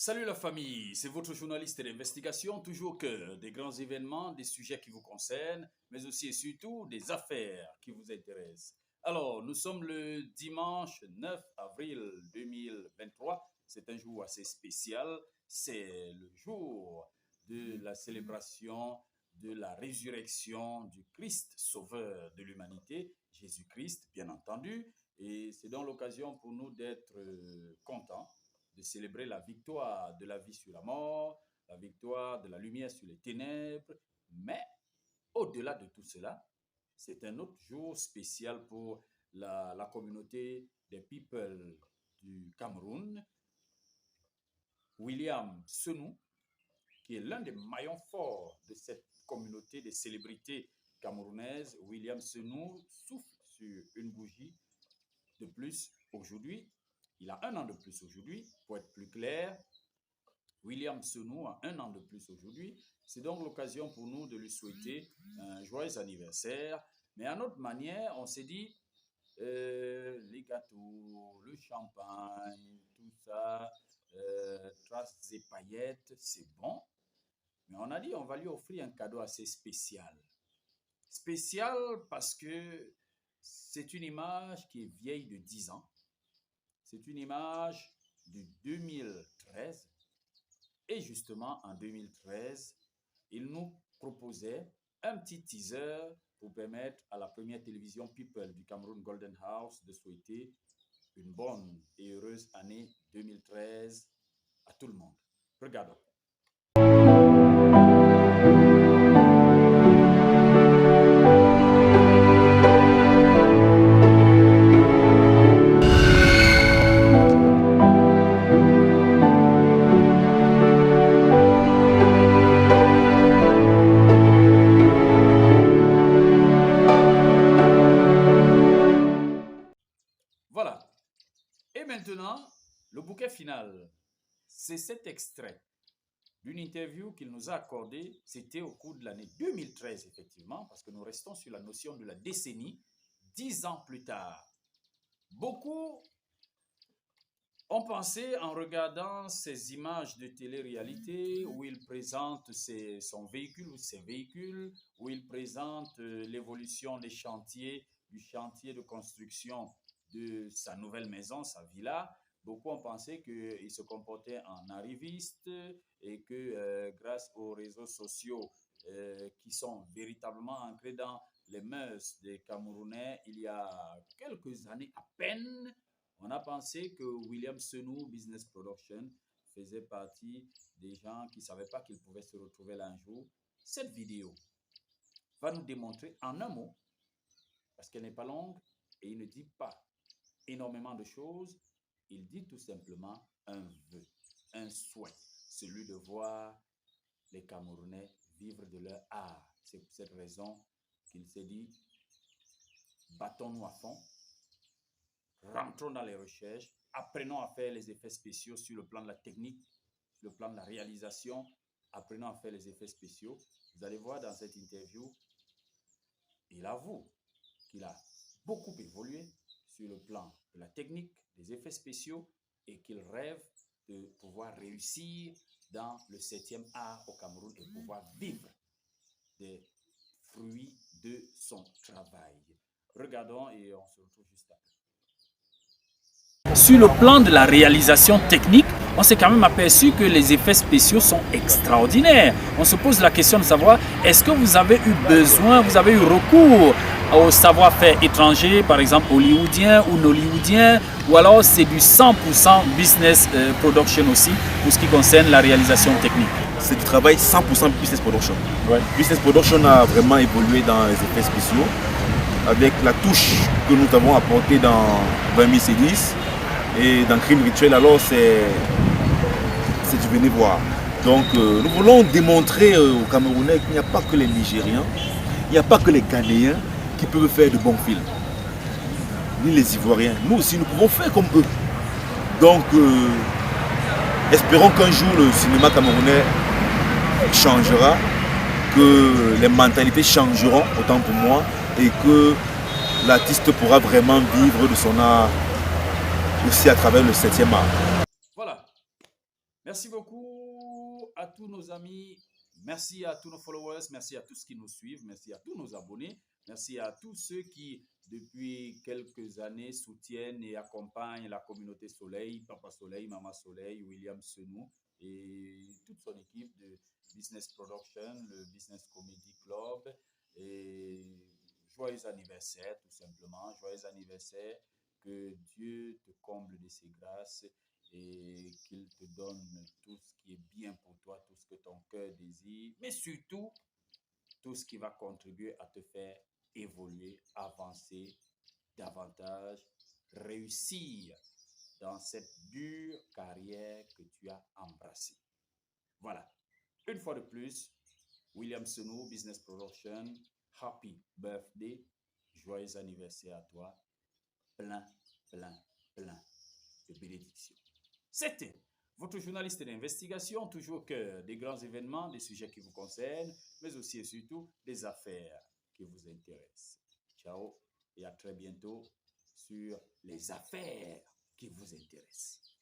Salut la famille, c'est votre journaliste d'investigation, toujours au cœur des grands événements, des sujets qui vous concernent, mais aussi et surtout des affaires qui vous intéressent. Alors, nous sommes le dimanche 9 avril 2023. C'est un jour assez spécial. C'est le jour de la célébration de la résurrection du Christ, sauveur de l'humanité, Jésus-Christ, bien entendu. Et c'est donc l'occasion pour nous d'être contents de célébrer la victoire de la vie sur la mort, la victoire de la lumière sur les ténèbres. Mais au-delà de tout cela, c'est un autre jour spécial pour la communauté des people du Cameroun. William Senou, qui est l'un des maillons forts de cette communauté des célébrités camerounaises, William Senou souffle sur une bougie de plus aujourd'hui. Il a 1 an de plus aujourd'hui, pour être plus clair. William Senou a 1 an de plus aujourd'hui. C'est donc l'occasion pour nous de lui souhaiter un joyeux anniversaire. Mais à notre manière, on s'est dit, les gâteaux, le champagne, tout ça, traces et paillettes, c'est bon. Mais on a dit, on va lui offrir un cadeau assez spécial. Spécial parce que c'est une image qui est vieille de 10 ans. C'est une image de 2013. Et justement, en 2013, il nous proposait un petit teaser pour permettre à la première télévision People du Cameroun Golden House de souhaiter une bonne et heureuse année 2013 à tout le monde. Regardons. Voilà. Et maintenant, le bouquet final. C'est cet extrait d'une interview qu'il nous a accordée. C'était au cours de l'année 2013, effectivement, parce que nous restons sur la notion de la décennie, 10 ans plus tard. Beaucoup ont pensé, en regardant ces images de télé-réalité où il présente son véhicule ou ses véhicules, où il présente l'évolution des chantiers, du chantier de construction de sa nouvelle maison, sa villa. Beaucoup ont pensé qu'il se comportait en arriviste et que grâce aux réseaux sociaux qui sont véritablement ancrés dans les mœurs des Camerounais, il y a quelques années à peine, on a pensé que William Senou Business Production faisait partie des gens qui ne savaient pas qu'ils pouvaient se retrouver là un jour. Cette vidéo va nous démontrer en un mot, parce qu'elle n'est pas longue et il ne dit pas énormément de choses, il dit tout simplement un vœu, un souhait, celui de voir les Camerounais vivre de leur art. C'est pour cette raison qu'il s'est dit, battons-nous à fond, rentrons dans les recherches, apprenons à faire les effets spéciaux sur le plan de la technique, sur le plan de la réalisation, apprenons à faire les effets spéciaux. Vous allez voir dans cette interview, il avoue qu'il a beaucoup évolué sur le plan de la technique, des effets spéciaux et qu'il rêve de pouvoir réussir dans le 7e art au Cameroun et pouvoir vivre des fruits de son travail. Regardons et on se retrouve juste après. Sur le plan de la réalisation technique, on s'est quand même aperçu que les effets spéciaux sont extraordinaires. On se pose la question de savoir, est-ce que vous avez eu besoin, vous avez eu recours au savoir-faire étranger, par exemple hollywoodien ou nollywoodien, ou alors c'est du 100% business production aussi, pour ce qui concerne la réalisation technique? C'est du travail 100% business production. Ouais. Business production a vraiment évolué dans les effets spéciaux, avec la touche que nous avons apportée dans 20 000 C10 et dans Crime Rituel, alors c'est du venez voir. Donc nous voulons démontrer aux Camerounais qu'il n'y a pas que les Nigériens, il n'y a pas que les Ghanéens qui peuvent faire de bons films, ni les Ivoiriens. Nous aussi, nous pouvons faire comme eux. Donc, espérons qu'un jour, le cinéma camerounais changera, que les mentalités changeront, autant pour moi, et que l'artiste pourra vraiment vivre de son art aussi à travers le 7e art. Voilà. Merci beaucoup à tous nos amis. Merci à tous nos followers. Merci à tous qui nous suivent. Merci à tous nos abonnés. Merci à tous ceux qui, depuis quelques années, soutiennent et accompagnent la communauté Soleil, Papa Soleil, Maman Soleil, William Senou et toute son équipe de Business Production, le Business Comedy Club. Et joyeux anniversaire, tout simplement. Joyeux anniversaire. Que Dieu te comble de ses grâces et qu'il te donne tout ce qui est bien pour toi, tout ce que ton cœur désire, mais surtout tout ce qui va contribuer à te faire évoluer, avancer davantage, réussir dans cette dure carrière que tu as embrassée. Voilà. Une fois de plus, William Senou, Business Production, happy birthday, joyeux anniversaire à toi, plein de bénédictions. C'était votre journaliste d'investigation, toujours au cœur des grands événements, des sujets qui vous concernent, mais aussi et surtout des affaires qui vous intéressent. Ciao et à très bientôt sur les affaires qui vous intéressent.